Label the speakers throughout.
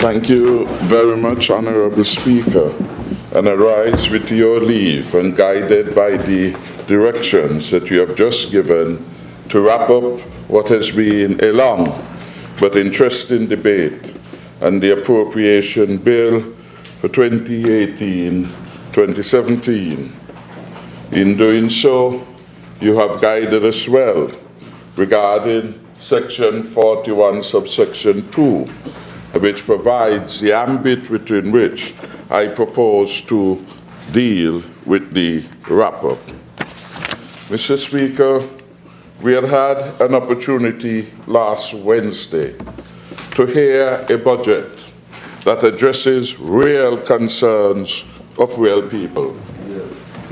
Speaker 1: Thank you very much, Honorable Speaker. And I rise with your leave and guided by the directions that you have just given to wrap up what has been a long but interesting debate on the appropriation bill for 2018-2017. In doing so, you have guided us well regarding Section 41, subsection 2, which provides the ambit within which I propose to deal with the wrap-up. Mr. Speaker, we had an opportunity last Wednesday to hear a budget that addresses real concerns of real people.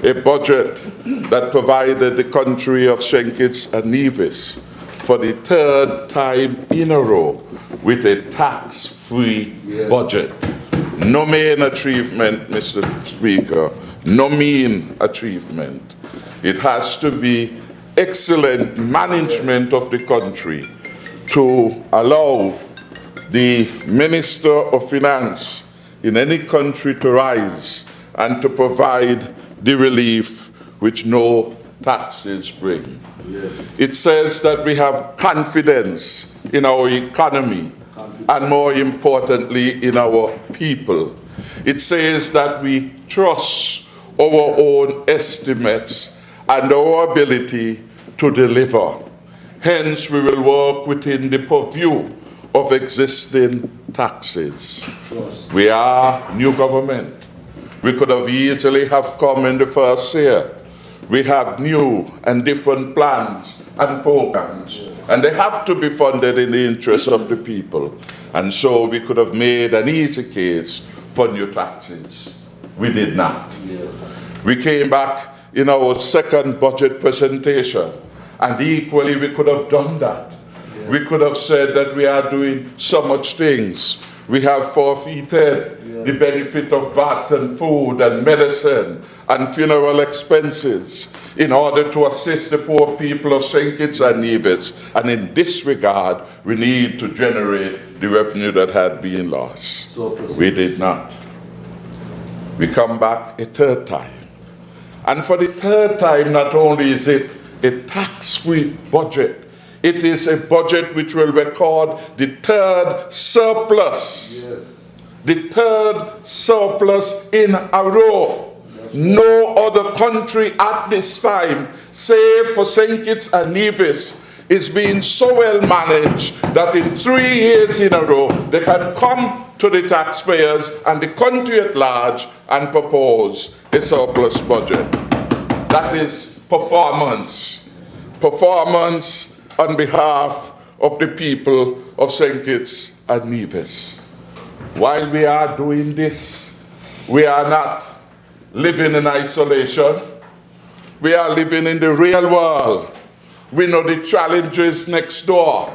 Speaker 1: A budget that provided the country of St. Kitts and Nevis for the third time in a row with a tax-free budget. No mean achievement, Mr. Speaker, no mean achievement. It has to be excellent management of the country to allow the Minister of Finance in any country to rise and to provide the relief which no taxes bring. It says that we have confidence in our economy and, more importantly, in our people. It says that we trust our own estimates and our ability to deliver. Hence, we will work within the purview of existing taxes. We are new government. We could have easily have come in the first year. We have new and different plans and programs, and they have to be funded in the interest of the people. And so we could have made an easy case for new taxes. We did not. We came back in our second budget presentation, and equally we could have done that. We could have said that we are doing so much things. We have forfeited the benefit of VAT and food and medicine and funeral expenses in order to assist the poor people of St. Kitts and Nevis. And in this regard, we need to generate the revenue that had been lost. We did not. We come back a third time. And for the third time, not only is it a tax-free budget, it is a budget which will record the third surplus. The third surplus in a row. No other country at this time, save for St. Kitts and Nevis, is being so well managed that in 3 years in a row, they can come to the taxpayers and the country at large and propose a surplus budget. That is performance. Performance on behalf of the people of St. Kitts and Nevis. While we are doing this, we are not living in isolation. We are living in the real world. We know the challenges next door.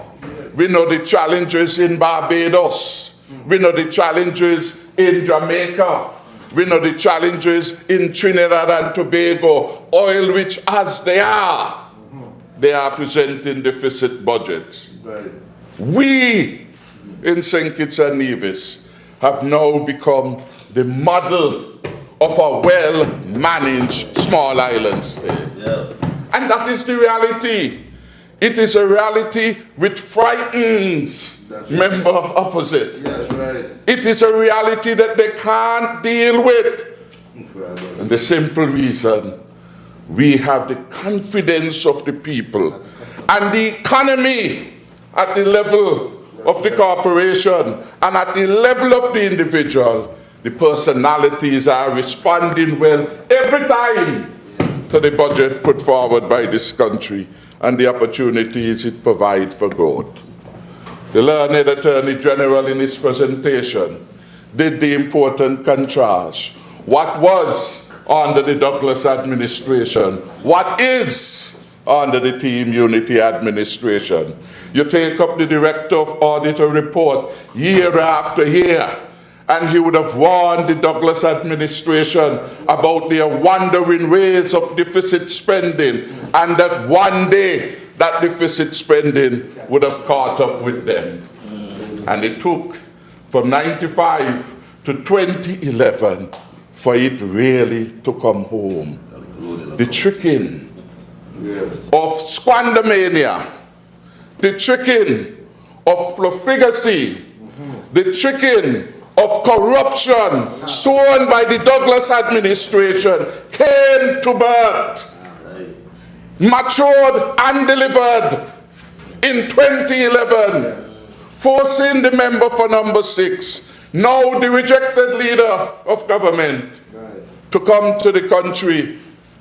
Speaker 1: We know the challenges in Barbados. We know the challenges in Jamaica. We know the challenges in Trinidad and Tobago, oil rich as they are presenting deficit budgets. We in St. Kitts and Nevis have now become the model of a well-managed small island state. And that is the reality. It is a reality which frightens member opposite. It is a reality that they can't deal with. And the simple reason, we have the confidence of the people and the economy at the level of the corporation and at the level of the individual. The personalities are responding well every time to the budget put forward by this country and the opportunities it provides for growth. The learned Attorney General in his presentation did the important contrast. What was under the Douglas administration? What is under the Team Unity administration? You take up the Director of Auditor report year after year, and he would have warned the Douglas administration about their wandering ways of deficit spending, and that one day that deficit spending would have caught up with them. And it took from 95 to 2011 for it really to come home. The tricking of squandermania, the tricking of profligacy, the tricking of corruption sown by the Douglas administration came to birth, matured and delivered in 2011, forcing the member for number 6, now the rejected leader of government, to come to the country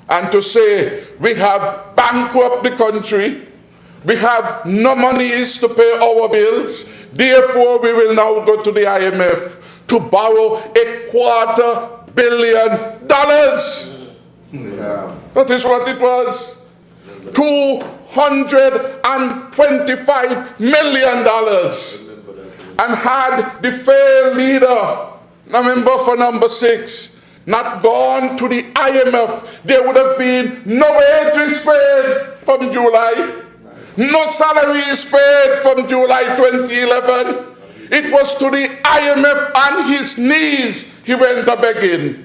Speaker 1: and to say, we have bankrupt the country, we have no monies to pay our bills, therefore we will now go to the IMF to borrow $250 million. That is what it was. $225 million. And had the failed leader, member for number 6, not gone to the IMF, there would have been no wages paid from July, no salaries paid from July 2011. It was to the IMF on his knees he went a begging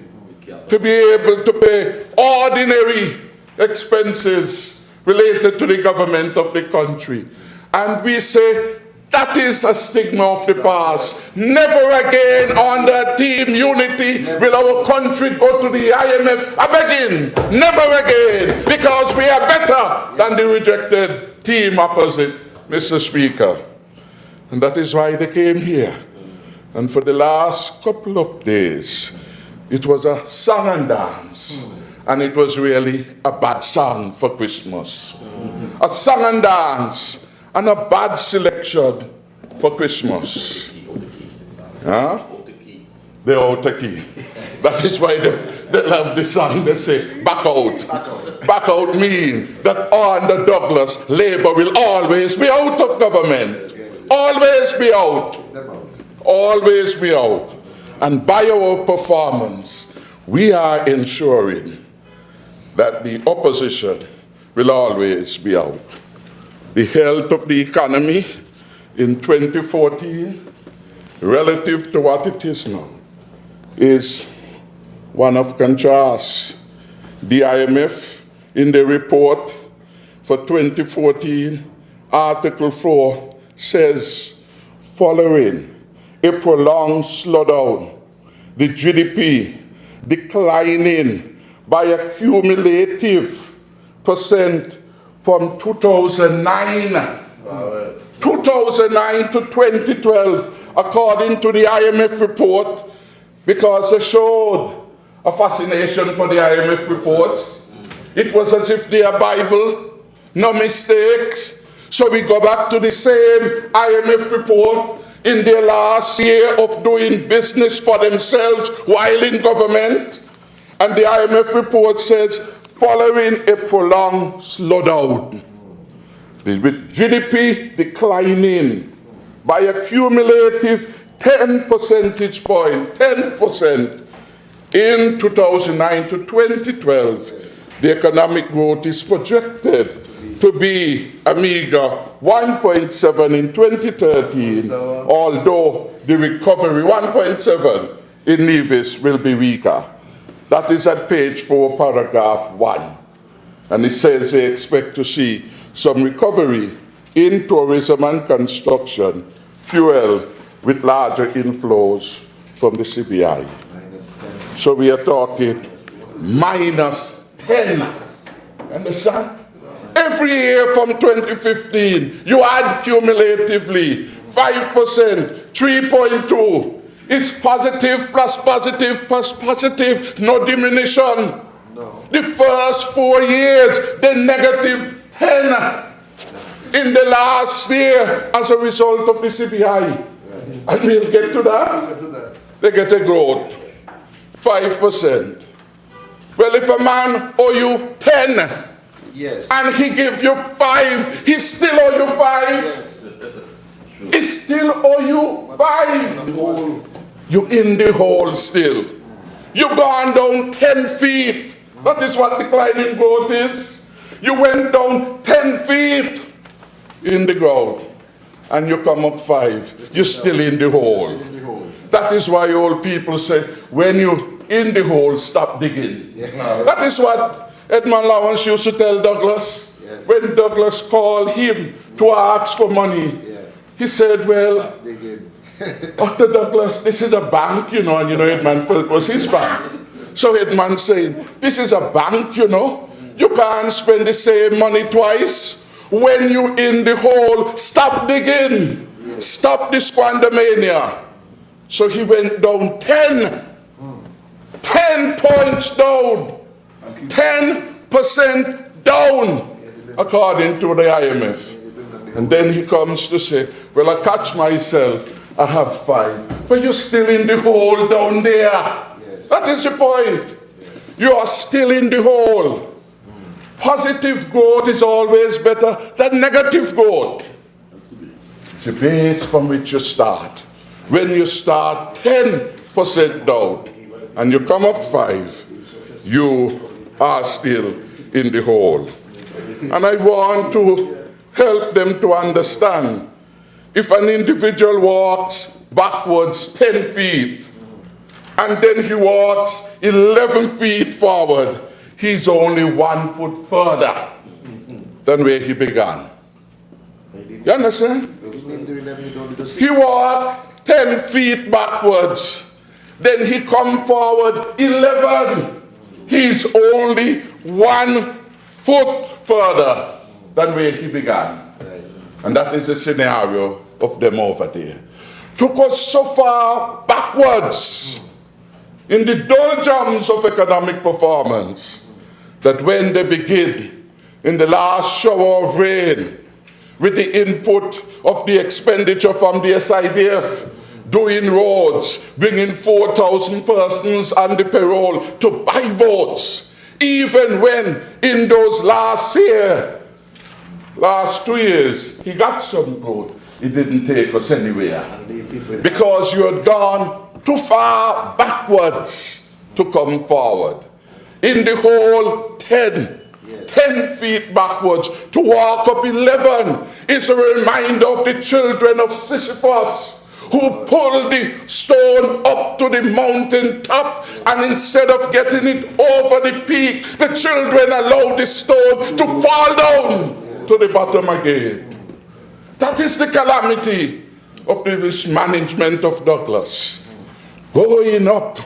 Speaker 1: to be able to pay ordinary expenses related to the government of the country. And we say, that is a stigma of the past. Never again under Team Unity will our country go to the IMF a begging. Never again, because we are better than the rejected team opposite, Mr. Speaker. And that is why they came here. And for the last couple of days, it was a song and dance. And it was really a bad song for Christmas. A song and dance and a bad selection for Christmas. Huh? The outer key. That is why they love the song. They say, back out. Back out mean that under Douglas, Labour will always be out of government. Always be out. Always be out. And by our performance, we are ensuring that the opposition will always be out. The health of the economy in 2014, relative to what it is now, is one of contrast. The IMF, in the report for 2014, Article 4 says, following a prolonged slowdown, the GDP declining by a cumulative percent from 2009 to 2012, according to the IMF report, because they showed a fascination for the IMF reports. It was as if they are Bible, no mistakes. So we go back to the same IMF report in their last year of doing business for themselves while in government. And the IMF report says, following a prolonged slowdown, with GDP declining by a cumulative 10 percentage point, 10% in 2009 to 2012, the economic growth is projected to be a meager 1.7 in 2013, although the recovery, 1.7 in Nevis, will be weaker. That is at page 4, paragraph 1. And it says they expect to see some recovery in tourism and construction, fueled with larger inflows from the CBI. So we are talking minus 10. Understand? Every year from 2015, you add cumulatively 5%, 3.2. It's positive plus positive plus positive, no diminution. No. The first 4 years, the negative 10 in the last year as a result of the CBI. And we'll get to that. They get a growth, 5%. Well, if a man owe you 10, yes, and he gives you 5, he still owe you 5. Yes. He still owe you 5. You're in the hole still. You've gone down 10 feet. That is what declining growth is. You went down 10 feet in the ground, and you come up 5. You're still in the hole. That is why old people say, when you in the hole, stop digging.
Speaker 2: Yeah.
Speaker 1: That is what Edmund Lawrence used to tell Douglas.
Speaker 2: Yes.
Speaker 1: When Douglas called him to ask for money, he said, well, Dr. Douglas, this is a bank, and Edmund felt it was his bank. So Edmund saying, this is a bank, You can't spend the same money twice. When you in the hole, stop digging. Stop the squandermania. So he went down 10 points down. 10% down, according to the IMF. And then he comes to say, well, I catch myself, I have 5. But you're still in the hole down there.
Speaker 2: Yes.
Speaker 1: That is the point. You are still in the hole. Positive growth is always better than negative growth. It's the base from which you start. When you start 10% down and you come up 5, you are still in the hole. And I want to help them to understand, if an individual walks backwards 10 feet and then he walks 11 feet forward, he's only 1 foot further than where he began. You understand? He walked 10 feet backwards, then he come forward 11. He's only 1 foot further than where he began. And that is the scenario of them over there. Took us so far backwards in the doldrums of economic performance that when they begin in the last shower of rain with the input of the expenditure from the SIDF, doing roads, bringing 4,000 persons on the payroll to buy votes, even when in those last 2 years, he got some growth, it didn't take us anywhere. Because you had gone too far backwards to come forward. In the whole 10 feet backwards, to walk up 11 is a reminder of the children of Sisyphus, who pulled the stone up to the mountain top, and instead of getting it over the peak, the children allowed the stone to fall down to the bottom again. That is the calamity of the mismanagement of Douglas. Going up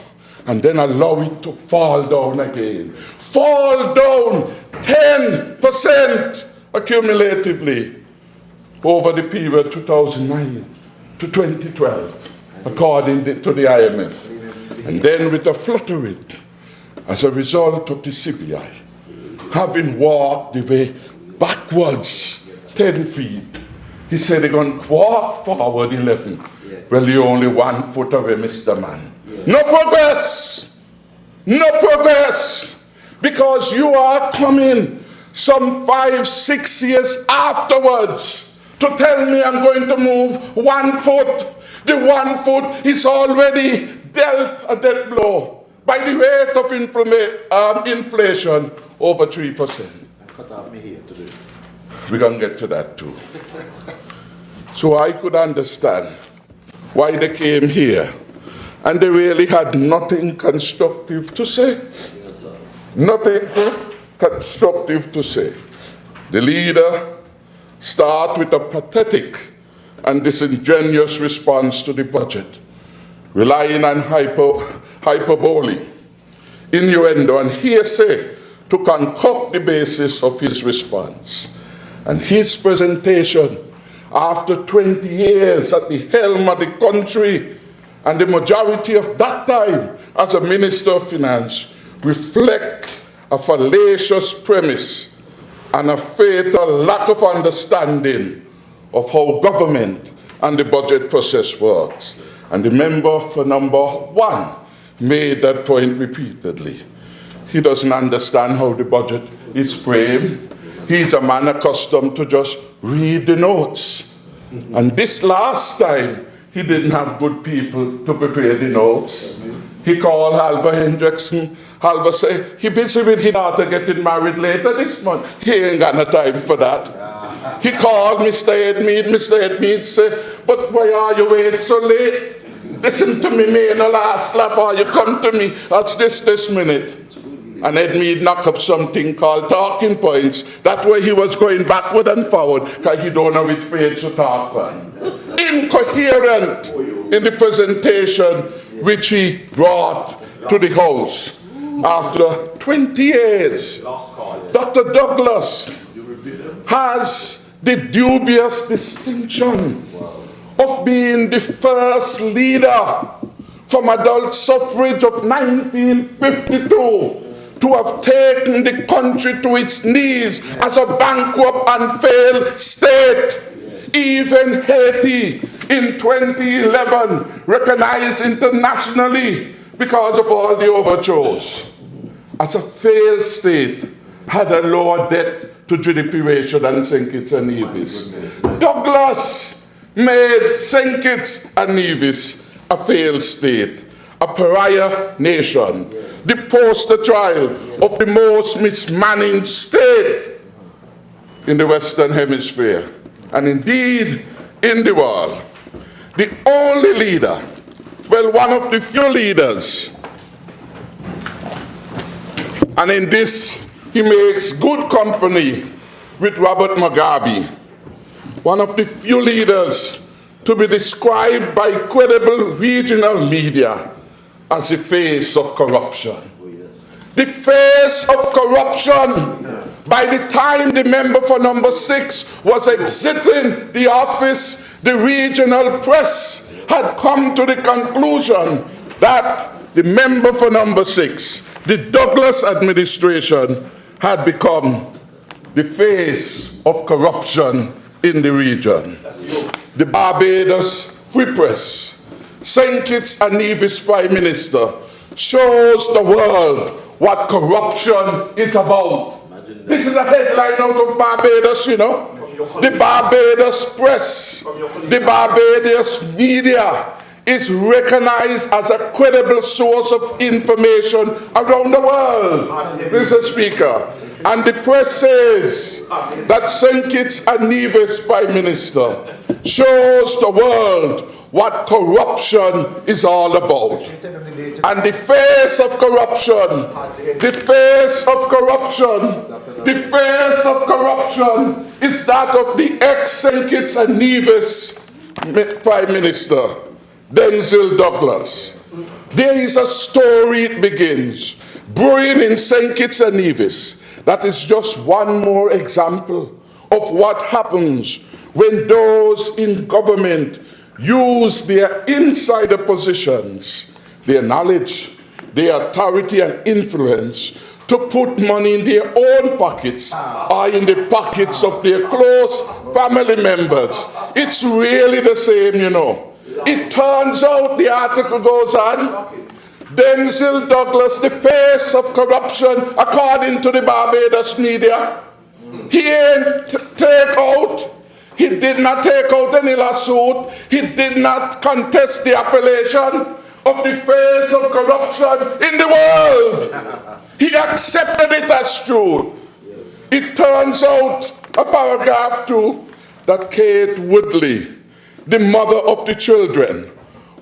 Speaker 1: and then allow it to fall down again. Fall down 10% accumulatively over the period 2009 to 2012, according to the IMF. And then with a fluttering, as a result of the CBI, having walked the way backwards 10 feet, he said they're going to walk forward 11. Well, you're only 1 foot away, Mr. Man. No progress. No progress. Because you are coming some 5-6 years afterwards to tell me I'm going to move 1 foot. The 1 foot is already dealt a death blow by the rate of inflation over 3%. We're going to get to that too. So I could understand why they came here, and they really had nothing constructive to say. Nothing constructive to say. The leader starts with a pathetic and disingenuous response to the budget, relying on hyperbole, innuendo, and hearsay to concoct the basis of his response. And his presentation, after 20 years at the helm of the country, and the majority of that time as a Minister of Finance, reflect a fallacious premise and a fatal lack of understanding of how government and the budget process works. And the member for number 1 made that point repeatedly. He doesn't understand how the budget is framed. He's a man accustomed to just read the notes. And this last time, he didn't have good people to prepare the notes. He called Halva Hendrickson. Halva said, he busy with his daughter getting married later this month. He ain't got no time for that. He called Mr. Edmead. Mr. Edmead said, but why are you waiting so late? Listen to me, me in the last lap, or you come to me, that's this minute. And then me knock up something called talking points. That way he was going backward and forward, because he don't know which page to talk on. Incoherent in the presentation which he brought to the House. After 20 years, Dr. Douglas has the dubious distinction of being the first leader from adult suffrage of 1952 to have taken the country to its knees as a bankrupt and failed state. Even Haiti in 2011 recognized internationally because of all the overthrows. As a failed state, had a lower debt to GDP ratio than St. Kitts and Nevis. Douglas made St. Kitts and Nevis a failed state, a pariah nation, the poster child of the most mismanaged state in the Western Hemisphere, and indeed in the world. The only leader, well, one of the few leaders, and in this he makes good company with Robert Mugabe, one of the few leaders to be described by credible regional media as the face of corruption. The face of corruption. By the time the member for number 6 was exiting the office, the regional press had come to the conclusion that the member for number 6, the Douglas administration, had become the face of corruption in the region. The Barbados Free Press, St. Kitts and Nevis Prime Minister, shows the world what corruption is about. This is a headline out of Barbados, you know. The Barbados press, the Barbados media is recognized as a credible source of information around the world, Mr. Speaker. And the press says that St. Kitts and Nevis Prime Minister shows the world what corruption is all about. And the face of corruption, the face of corruption, the face of corruption is that of the ex-St. Kitts and Nevis Prime Minister, Denzil Douglas. There is a story, it begins, brewing in St. Kitts and Nevis. That is just one more example of what happens when those in government use their insider positions, their knowledge, their authority and influence to put money in their own pockets or in the pockets of their close family members. It's really the same, you know. It turns out, the article goes on, Denzil Douglas, the face of corruption, according to the Barbados media, he did not take out any lawsuit, he did not contest the appellation of the face of corruption in the world. He accepted it as true. It turns out, a paragraph 2, that Kate Woodley, the mother of the children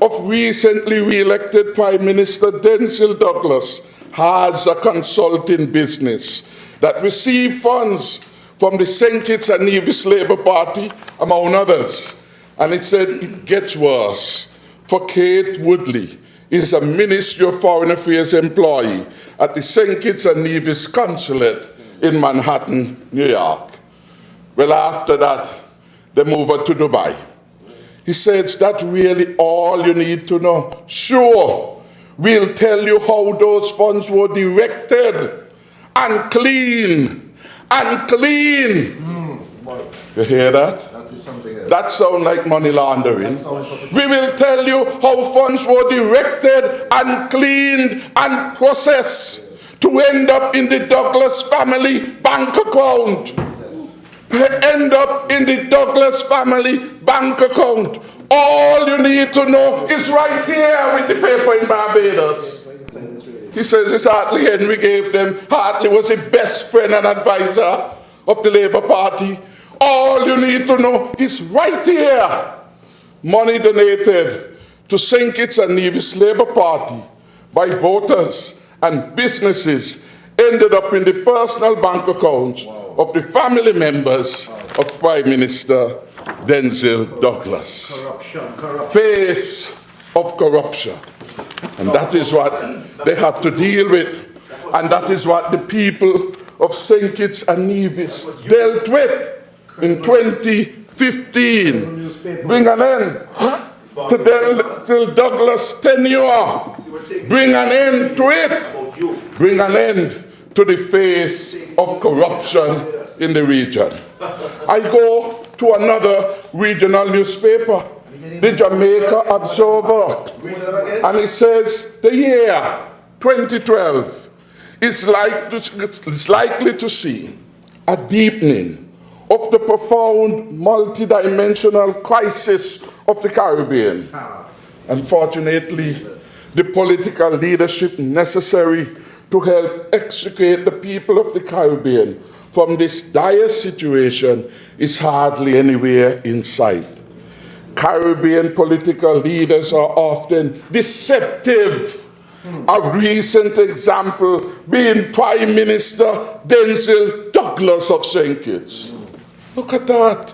Speaker 1: of recently re-elected Prime Minister Denzil Douglas, has a consulting business that received funds from the St. Kitts and Nevis Labour Party, among others. And it said it gets worse. For Kate Woodley is a Ministry of Foreign Affairs employee at the St. Kitts and Nevis Consulate in Manhattan, New York. Well, after that, they move her to Dubai. He says, that's really all you need to know. Sure, we'll tell you how those funds were directed and clean. You hear that?
Speaker 2: That is something else.
Speaker 1: That sounds like money laundering. We will tell you how funds were directed and cleaned and processed to end up in the Douglas family bank account. End up in the Douglas family bank account. All you need to know is right here with the paper in Barbados. He says it's Hartley Henry gave them. Hartley was the best friend and advisor of the Labour Party. All you need to know is right here. Money donated to St. Kitts and Nevis Labour Party by voters and businesses ended up in the personal bank accounts of the family members of Prime Minister Denzil Douglas.
Speaker 2: Corruption.
Speaker 1: Face of corruption. And that is what they have to deal with. And that is what the people of St. Kitts and Nevis dealt with in 2015. Bring an end to Denzil Douglas' tenure. Bring an end to it. Bring an end to the face of corruption in the region. I go to another regional newspaper, the Jamaica Observer, and it says the year 2012 is likely to see a deepening of the profound multidimensional crisis of the Caribbean. Unfortunately, the political leadership necessary to help extricate the people of the Caribbean from this dire situation is hardly anywhere in sight. Caribbean political leaders are often deceptive. A recent example being Prime Minister Denzil Douglas of St. Kitts. Look at that.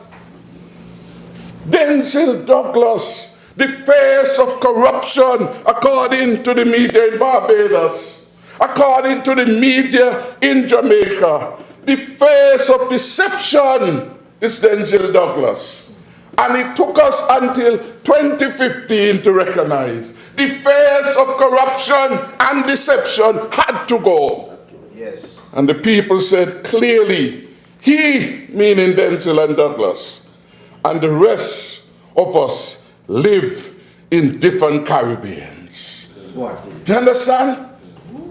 Speaker 1: Denzil Douglas, the face of corruption, according to the media in Barbados, according to the media in Jamaica. The face of deception is Denzil Douglas. And it took us until 2015 to recognize the face of corruption and deception had to go.
Speaker 2: Yes.
Speaker 1: And the people said clearly, he, meaning Denzil and Douglas, and the rest of us live in different Caribbeans.
Speaker 2: What?
Speaker 1: You understand?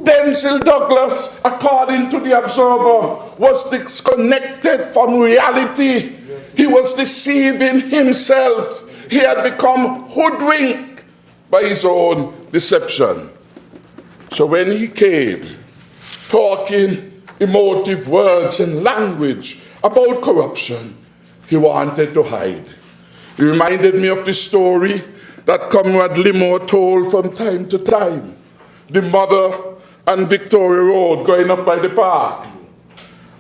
Speaker 1: Denzil Douglas, according to the Observer, was disconnected from reality. He was deceiving himself. He had become hoodwinked by his own deception. So when he came, talking emotive words and language about corruption, he wanted to hide. He reminded me of the story that Comrade Limo told from time to time. The mother and Victoria Road going up by the park,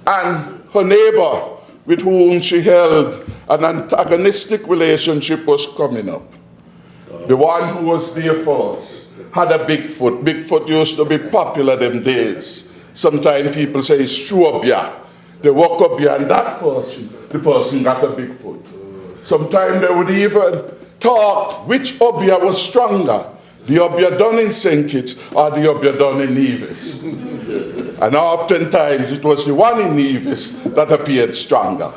Speaker 1: and her neighbor with whom she held an antagonistic relationship was coming up. The one who was there first had a Bigfoot. Bigfoot used to be popular them days. Sometimes people say it's true up here. They walk up here and the person got a Bigfoot. Sometimes they would even talk which Obia was stronger, the Obia done in St. Kitts or the Obia done in Nevis. And oftentimes it was the one in Nevis that appeared stronger.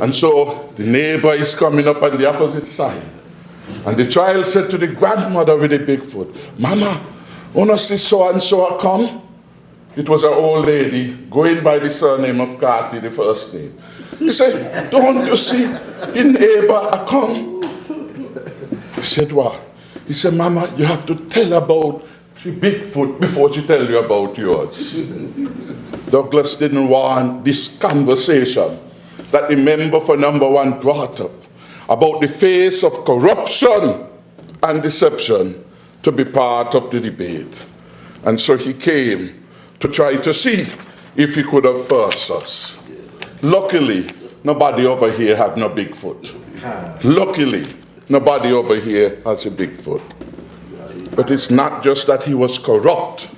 Speaker 1: And so the neighbor is coming up on the opposite side. And the child said to the grandmother with the Bigfoot, Mama, wanna see so-and-so come? It was an old lady going by the surname of Carty, the first name. He said, don't you see the neighbor come? He said, what? He said, Mama, you have to tell about the Bigfoot before she tell you about yours. Douglas didn't want this conversation that the member for number one brought up about the face of corruption and deception to be part of the debate. And so he came to try to see if he could have first us. Luckily, nobody over here have no Bigfoot. Luckily, nobody over here has a Bigfoot. But it's not just that he was corrupt.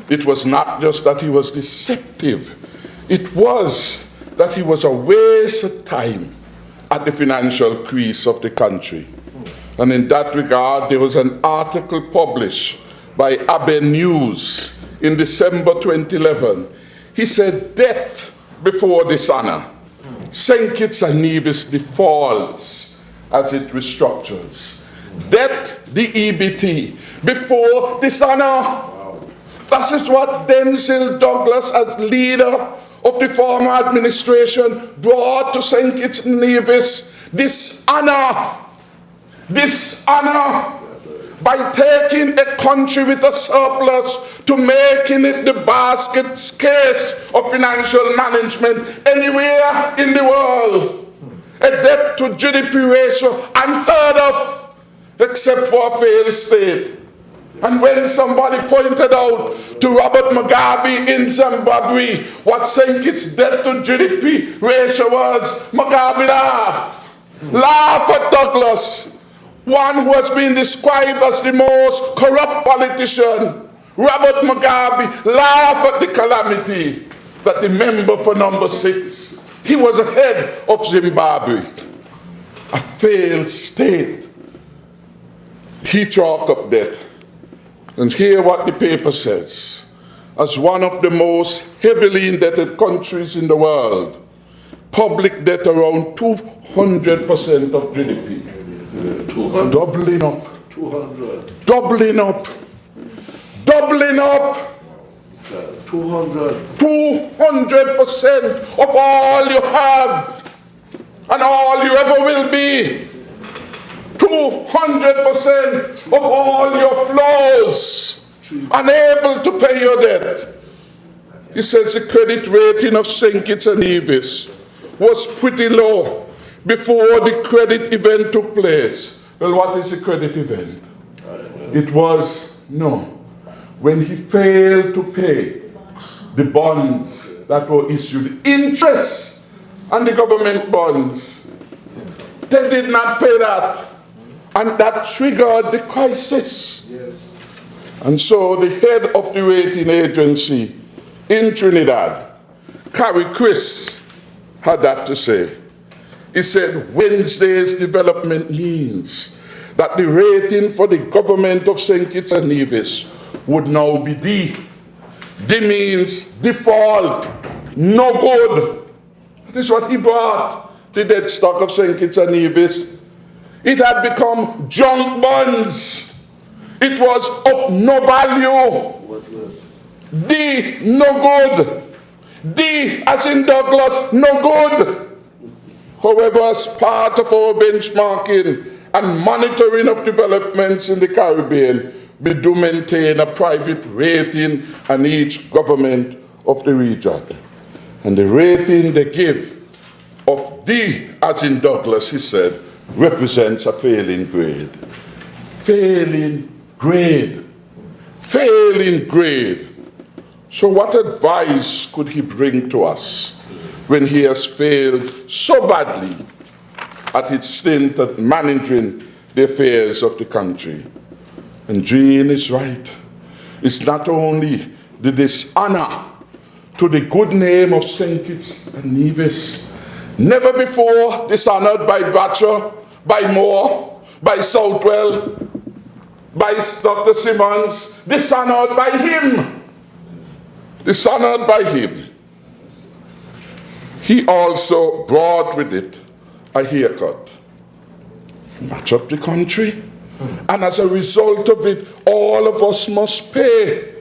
Speaker 1: It was not just that he was deceptive. It was that he was a waste of time at the financial crease of the country. And in that regard, there was an article published by Abe News in December 2011. He said, debt before dishonor. St. Kitts and Nevis defaults as it restructures. Debt, the EBT, before dishonor. That is what Denzil Douglas, as leader of the former administration, brought to St. Kitts and Nevis. Dishonor. Dishonor. By taking a country with a surplus to making it the basket case of financial management anywhere in the world. A debt to GDP ratio unheard of. except for a failed state. And when somebody pointed out to Robert Mugabe in Zimbabwe what St. Kitts' debt to GDP ratio was, Mugabe laughed. Laugh at Douglas, one who has been described as the most corrupt politician. Robert Mugabe laughed at the calamity that the member for number 6, he was the head of Zimbabwe, a failed state. He chalked up debt. And hear what the paper says. As one of the most heavily indebted countries in the world, public debt around 200% of GDP.
Speaker 2: 200.
Speaker 1: Doubling up.
Speaker 2: 200.
Speaker 1: Doubling up. Doubling up.
Speaker 2: 200.
Speaker 1: 200% of all you have and all you ever will be. 200% of all your flows, unable to pay your debt. He says the credit rating of St. Kitts and Nevis was pretty low before the credit event took place. Well, what is the credit event? It was, when he failed to pay the bonds that were issued, interest on the government bonds. They did not pay that. And that triggered the crisis.
Speaker 2: Yes.
Speaker 1: And so the head of the rating agency in Trinidad, Carrie Chris, had that to say. He said Wednesday's development means that the rating for the government of St. Kitts and Nevis would now be D. D means default, no good. That is what he brought, the debt stock of St. Kitts and Nevis. It had become junk bonds. It was of no value.
Speaker 2: Worthless.
Speaker 1: D, no good. D, as in Douglas, no good. However, as part of our benchmarking and monitoring of developments in the Caribbean, we do maintain a private rating on each government of the region. And the rating they give of D, as in Douglas, he said, represents a failing grade. Failing grade. Failing grade. So what advice could he bring to us when he has failed so badly at his stint at managing the affairs of the country? And Jean is right. It's not only the dishonor to the good name of St. Kitts and Nevis, never before dishonored by Batcher, by Moore, by Southwell, by Dr. Simmons, dishonored by him. Dishonored by him. He also brought with it a haircut. Match up the country. And as a result of it, all of us must pay.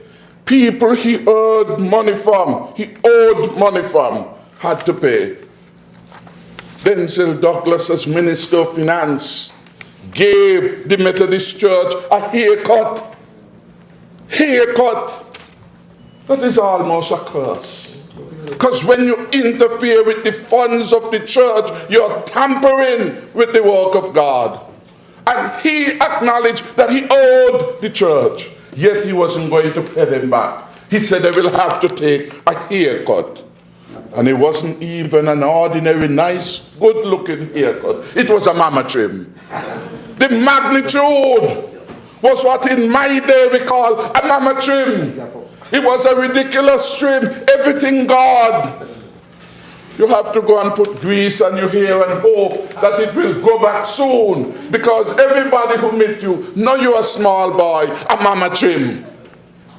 Speaker 1: People he owed money from, had to pay. Denzel Douglas, as Minister of Finance, gave the Methodist Church a haircut. Haircut. That is almost a curse. Because when you interfere with the funds of the church, you're tampering with the work of God. And he acknowledged that he owed the church, yet he wasn't going to pay them back. He said they will have to take a haircut. And it wasn't even an ordinary, nice, good-looking haircut. It was a mama trim. The magnitude was what in my day we call a mama trim. It was a ridiculous trim. Everything God. You have to go and put grease on your hair and hope that it will go back soon. Because everybody who meet you know you're a small boy, a mama trim.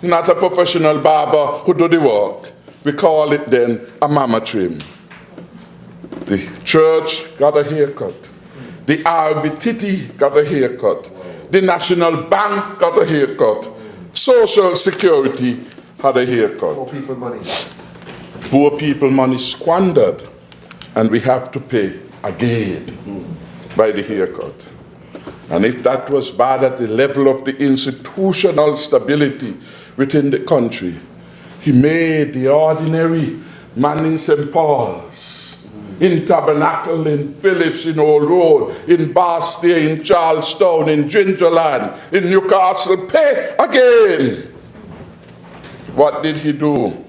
Speaker 1: Not a professional barber who do the work. We call it then a mama trim. The church got a haircut. The RBTT got a haircut. The National Bank got a haircut. Social Security had a haircut.
Speaker 2: Poor people money.
Speaker 1: Poor people money squandered, and we have to pay again by the haircut. And if that was bad at the level of the institutional stability within the country, he made the ordinary man in St. Paul's in Tabernacle, in Phillips, in Old Road, in Bastia, in Charlestown, in Gingerland, in Newcastle, pay again. What did he do?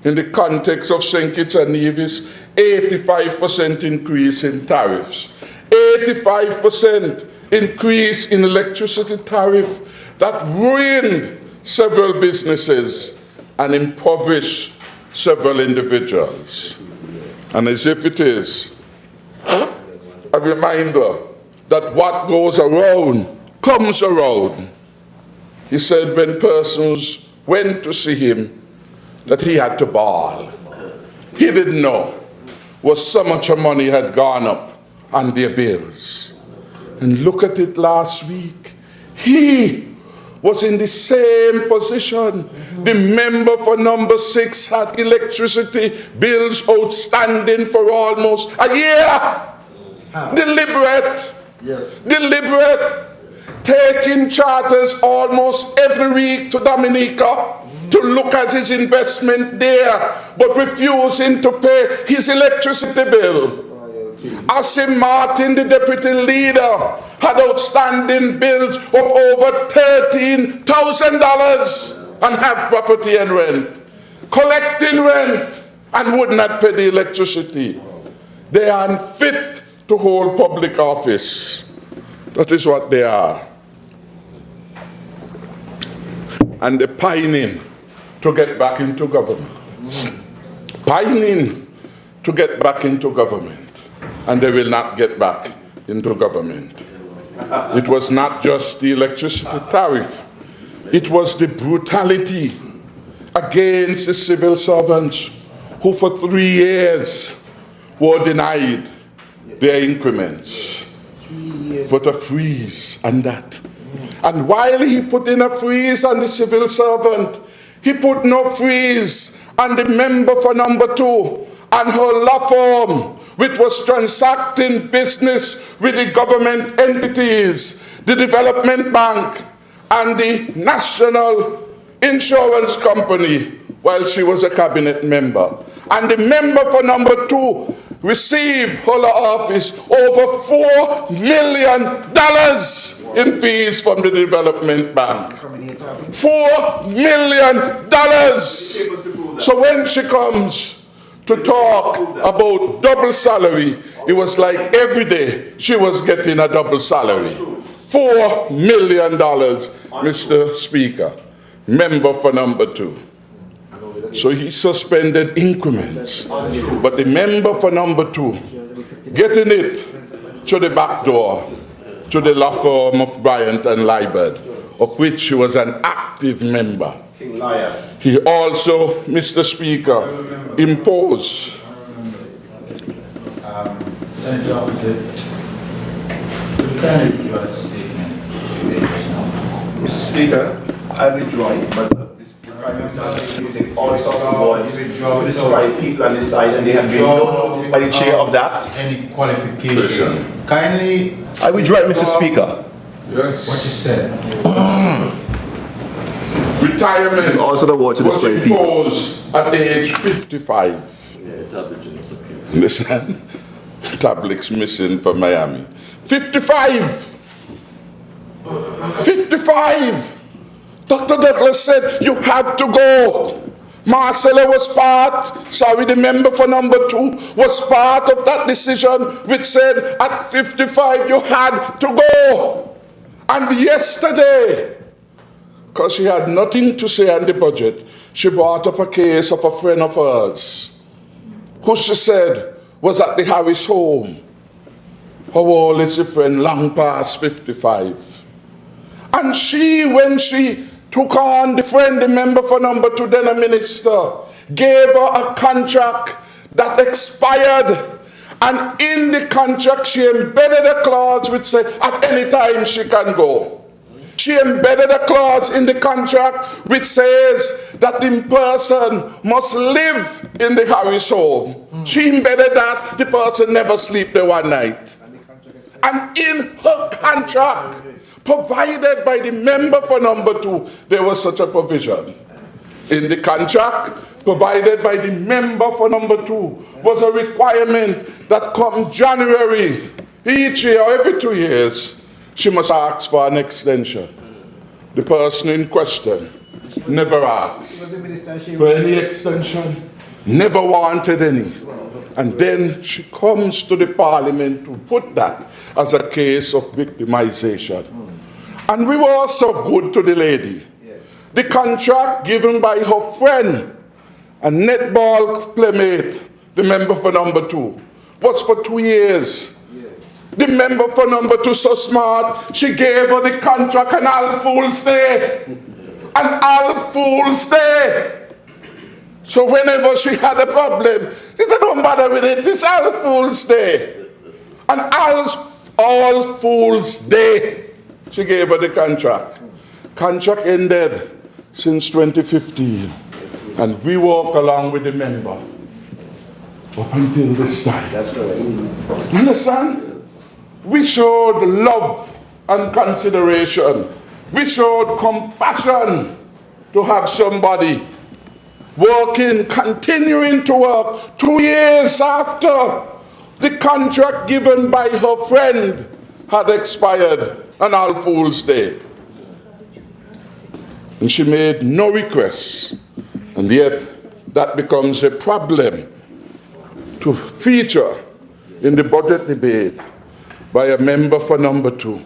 Speaker 1: In the context of St. Kitts and Nevis, 85% increase in tariffs. 85% increase in electricity tariff that ruined several businesses and impoverished several individuals. And as if it is a reminder that what goes around comes around, he said when persons went to see him that he had to bawl. He didn't know was so much money had gone up on their bills. And look at it last week. He was in the same position. The member for number 6 had electricity bills outstanding for almost a year. Deliberate.
Speaker 2: Yes.
Speaker 1: Deliberate. Taking charters almost every week to Dominica to look at his investment there, but refusing to pay his electricity bill. Asim Martin, the deputy leader, had outstanding bills of over $13,000 and have property and rent, collecting rent, and would not pay the electricity. They are unfit to hold public office. That is what they are. And they're pining to get back into government. Pining to get back into government. And they will not get back into government. It was not just the electricity tariff. It was the brutality against the civil servants who for 3 years were denied their increments. Put a freeze on that. And while he put in a freeze on the civil servant, he put no freeze on the member for number 2 and her law firm, which was transacting business with the government entities, the development bank, and the national insurance company, while she was a cabinet member. And the member for number 2 received her office over $4 million in fees from the development bank. $4 million. So when she comes to talk about double salary, it was like every day she was getting a double salary. $4 million, Mr. Speaker, member for number 2. So he suspended increments. But the member for number 2, getting it to the back door, to the law firm of Bryant and Liebert, of which he was an active member. He also, Mr. Speaker, imposed.
Speaker 3: Senator Opposite, you can withdraw the statement.
Speaker 4: Mr. Speaker, I withdraw it, but this Prime Minister is using all sorts of words to describe people on this side, and they have been noticed by the chair of that.
Speaker 3: Any qualification? Kindly.
Speaker 4: I withdraw it, Mr. Speaker.
Speaker 1: Yes.
Speaker 3: What you said.
Speaker 1: Retirement
Speaker 4: Also the word to
Speaker 1: was
Speaker 4: describe people.
Speaker 1: imposed at age 55. Listen, tablets missing from Miami. 55! 55! Dr. Douglas said, you have to go. Marcella was the member for number 2, was part of that decision which said at 55 you had to go. And yesterday, because she had nothing to say on the budget, she brought up a case of a friend of hers, who she said was at the Harris home. How old is the friend? Long past 55. And she, when she took on the member for number 2, then a minister, gave her a contract that expired. And in the contract, she embedded a clause which said at any time she can go. She embedded a clause in the contract which says that the person must live in the Harris home. She embedded that the person never sleep there one night. And in her contract, provided by the member for number 2, there was such a provision. In the contract provided by the member for number 2 was a requirement that come January each year, every 2 years, she must ask for an extension. The person in question never asked for any extension, never wanted any. And then she comes to the parliament to put that as a case of victimization. And we were also good to the lady. The contract given by her friend, a netball playmate, the member for number 2, was for 2 years. The member for number 2, so smart, she gave her the contract on All Fool's Day. An All Fool's Day. So whenever she had a problem, she said, don't bother with it, it's All Fool's Day. And All Fool's Day, she gave her the contract. Contract ended since 2015. And we walk along with the member up until this time.
Speaker 2: That's correct.
Speaker 1: You understand? We showed love and consideration. We showed compassion to have somebody working, continuing to work 2 years after the contract given by her friend had expired on All Fool's Day. And she made no requests. And yet, that becomes a problem to feature in the budget debate by a member for number 2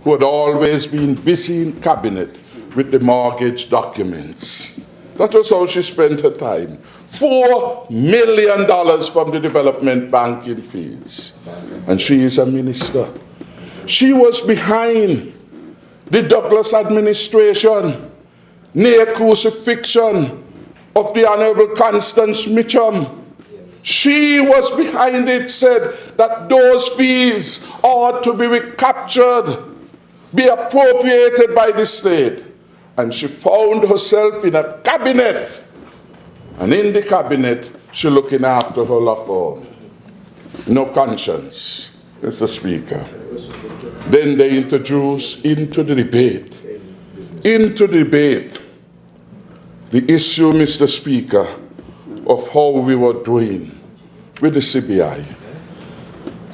Speaker 1: who had always been busy in cabinet with the mortgage documents. That was how she spent her time. $4 million from the development bank in fees. And she is a minister. She was behind the Douglas administration near crucifixion of the Honorable Constance Mitchum. She was behind it, said that those fees ought to be recaptured, be appropriated by the state. And she found herself in a cabinet. And in the cabinet, she looking after her law firm. No conscience, Mr. Speaker. Then they introduced into the debate, the issue, Mr. Speaker, of how we were doing with the CBI.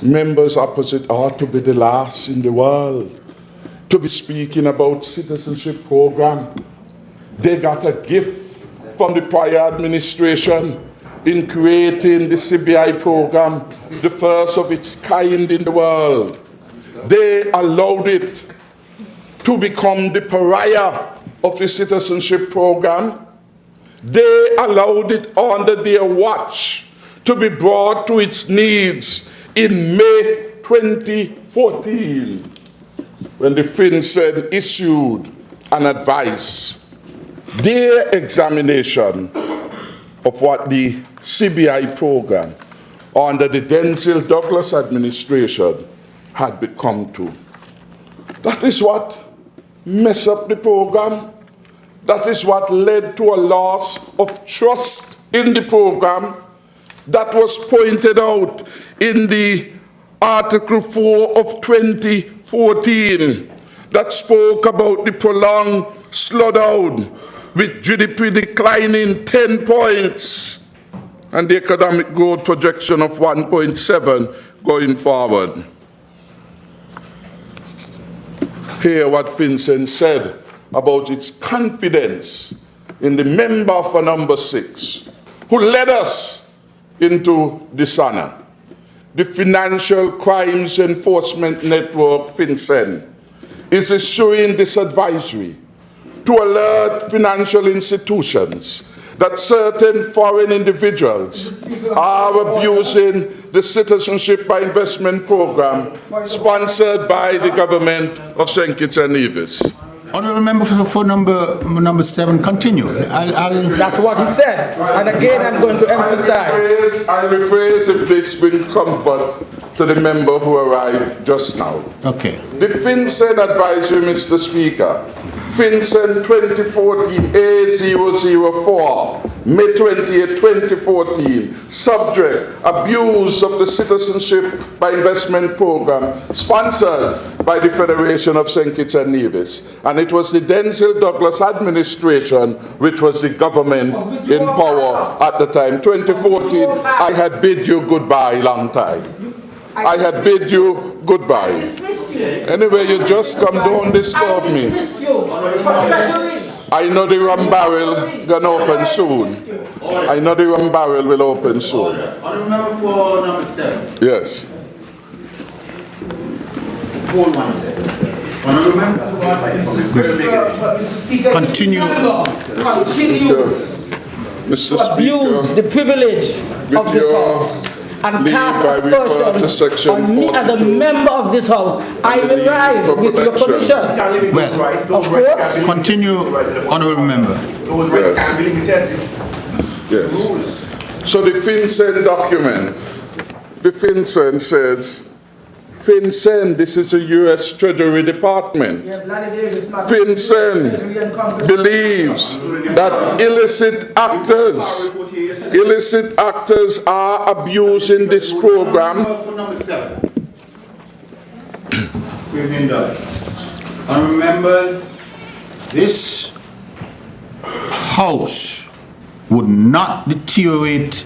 Speaker 1: Members opposite ought to be the last in the world to be speaking about citizenship program. They got a gift from the prior administration in creating the CBI program, the first of its kind in the world. They allowed it to become the pariah of the citizenship program. They allowed it under their watch to be brought to its knees in May 2014, when the FinCEN issued an advice, their examination of what the CBI program under the Denzel Douglas administration had become to. That is what messed up the program. That is what led to a loss of trust in the program. That was pointed out in the Article 4 of 2014 that spoke about the prolonged slowdown with GDP declining 10 points and the economic growth projection of 1.7 going forward. Hear what FinCEN said about its confidence in the member for number 6, who led us into dishonor. The Financial Crimes Enforcement Network, FinCEN, is issuing this advisory to alert financial institutions that certain foreign individuals are abusing the Citizenship by Investment program sponsored by the government of St. Kitts and Nevis.
Speaker 3: Honourable member for number 7, continue.
Speaker 5: That's what he said. And again, I'm going to emphasize.
Speaker 1: I'll rephrase if this brings comfort to the member who arrived just now.
Speaker 3: Okay.
Speaker 1: The FinCEN advisory, Mr. Speaker, FinCEN 2014 A004, May 28, 2014, subject, abuse of the Citizenship by Investment Program, sponsored by the Federation of St. Kitts and Nevis. And it was the Denzel Douglas administration, which was the government in power at the time. 2014, I had bid you goodbye long time. I had bid you goodbye. Anyway, you just come, don't disturb me. I know the rum barrel gonna open soon. I know the rum barrel will open soon.
Speaker 3: Honourable Member for number 7.
Speaker 1: Yes.
Speaker 3: Hold 1 second. Honourable Member.
Speaker 5: Continue.
Speaker 1: Mr.
Speaker 5: Abuse
Speaker 1: Speaker,
Speaker 5: the privilege of
Speaker 1: with
Speaker 5: this
Speaker 1: your
Speaker 5: house and
Speaker 1: leave,
Speaker 5: cast
Speaker 1: I refer to
Speaker 5: aspersions
Speaker 1: section
Speaker 5: on me as a
Speaker 1: 42.
Speaker 5: member of this house. I will rise
Speaker 1: for
Speaker 5: with your
Speaker 1: protection.
Speaker 5: permission.
Speaker 4: Well,
Speaker 5: Of course.
Speaker 3: Continue, Honourable Member.
Speaker 4: Those rights
Speaker 1: Yes.
Speaker 4: can be limited.
Speaker 1: Yes. So the FinCEN document, the FinCEN says, FinCEN, this is the U.S. Treasury Department. FinCEN believes that illicit actors are abusing this program.
Speaker 3: For number 7. We've been done. Honourable Members, this House would not deteriorate